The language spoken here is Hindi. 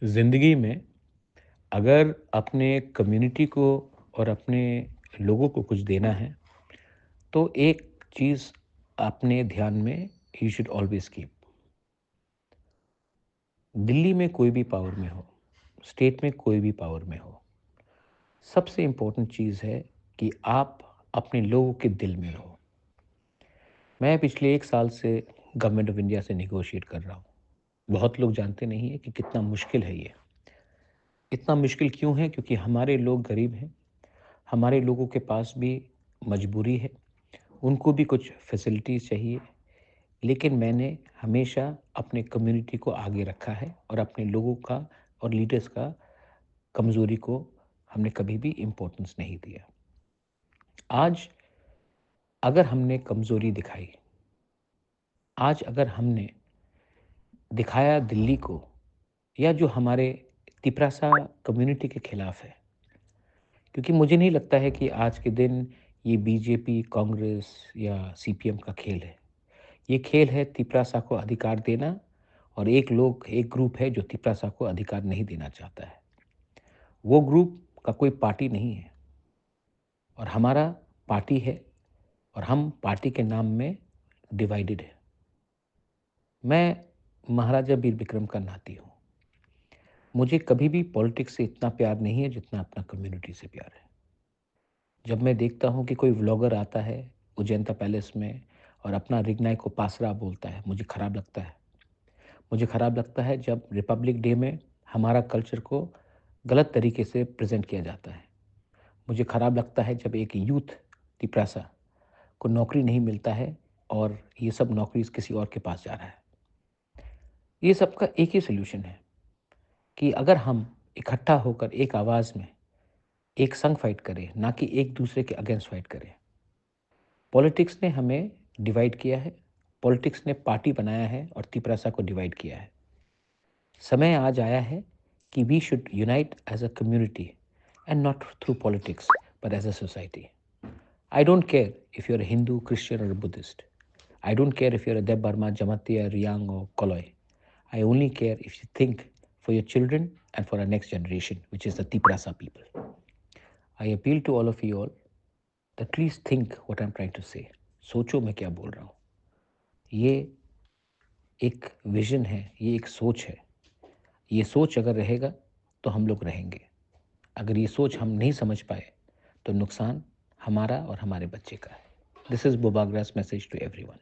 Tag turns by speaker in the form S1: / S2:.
S1: ज़िंदगी में अगर अपने कम्युनिटी को और अपने लोगों को कुछ देना है, तो एक चीज़ अपने ध्यान में you should always keep. Delhi में कोई भी पावर में हो, स्टेट में कोई भी पावर में हो, सबसे इम्पोर्टेंट चीज़ है कि आप अपने लोगों के दिल में रहो। मैं पिछले 1 साल से गवर्नमेंट ऑफ इंडिया से नेगोशिएट कर रहा हूँ। बहुत लोग जानते नहीं हैं कि कितना मुश्किल है ये। इतना मुश्किल क्यों है? क्योंकि हमारे लोग गरीब हैं, हमारे लोगों के पास भी मजबूरी है, उनको भी कुछ फैसिलिटीज़ चाहिए। लेकिन मैंने हमेशा अपने कम्युनिटी को आगे रखा है और अपने लोगों का और लीडर्स का कमज़ोरी को हमने कभी भी इम्पोर्टेंस नहीं दिया। आज अगर हमने कमज़ोरी दिखाई, आज अगर हमने दिखाया दिल्ली को या जो हमारे तिपरासा कम्युनिटी के खिलाफ है, क्योंकि मुझे नहीं लगता है कि आज के दिन ये बीजेपी, कांग्रेस या सीपीएम का खेल है। ये खेल है तिपरासा को अधिकार देना और एक ग्रुप है जो तिपरासा को अधिकार नहीं देना चाहता है। वो ग्रुप का कोई पार्टी नहीं है और हमारा पार्टी है और हम पार्टी के नाम में डिवाइडेड है। मैं महाराजा वीर विक्रम का नाती हूँ। मुझे कभी भी पॉलिटिक्स से इतना प्यार नहीं है जितना अपना कम्युनिटी से प्यार है। जब मैं देखता हूँ कि कोई व्लॉगर आता है उजैंता पैलेस में और अपना रिगनाई को पासरा बोलता है, मुझे खराब लगता है। मुझे खराब लगता है जब रिपब्लिक डे में हमारा कल्चर को गलत तरीके से प्रेजेंट किया जाता है। मुझे खराब लगता है जब एक यूथ तिपरासा को नौकरी नहीं मिलता है और ये सब नौकरी किसी और के पास जा रहा है। ये सबका एक ही सॉल्यूशन है कि अगर हम इकट्ठा होकर एक आवाज़ में एक संग फाइट करें, ना कि एक दूसरे के अगेंस्ट फाइट करें। पॉलिटिक्स ने हमें डिवाइड किया है, पॉलिटिक्स ने पार्टी बनाया है और तिपरासा को डिवाइड किया है। समय आज आया है कि we should unite as a community and not through politics but as a society. I don't care if you're a Hindu, Christian, or a Buddhist. I don't care if you're a Deb Barma, Jamatia, Riyang, or Koloi. I only care if you think for your children and for our next generation, which is the Tiprasa people. I appeal to all of you all that please think what I'm trying to say. सोचो मैं क्या बोल रहा हूँ। ये एक विजन है, ये एक सोच है। ये सोच अगर रहेगा तो हम लोग रहेंगे। अगर ये सोच हम नहीं समझ पाए तो नुकसान हमारा और हमारे बच्चे का है। दिस इज़ बुबाग्रास मैसेज टू एवरीवन।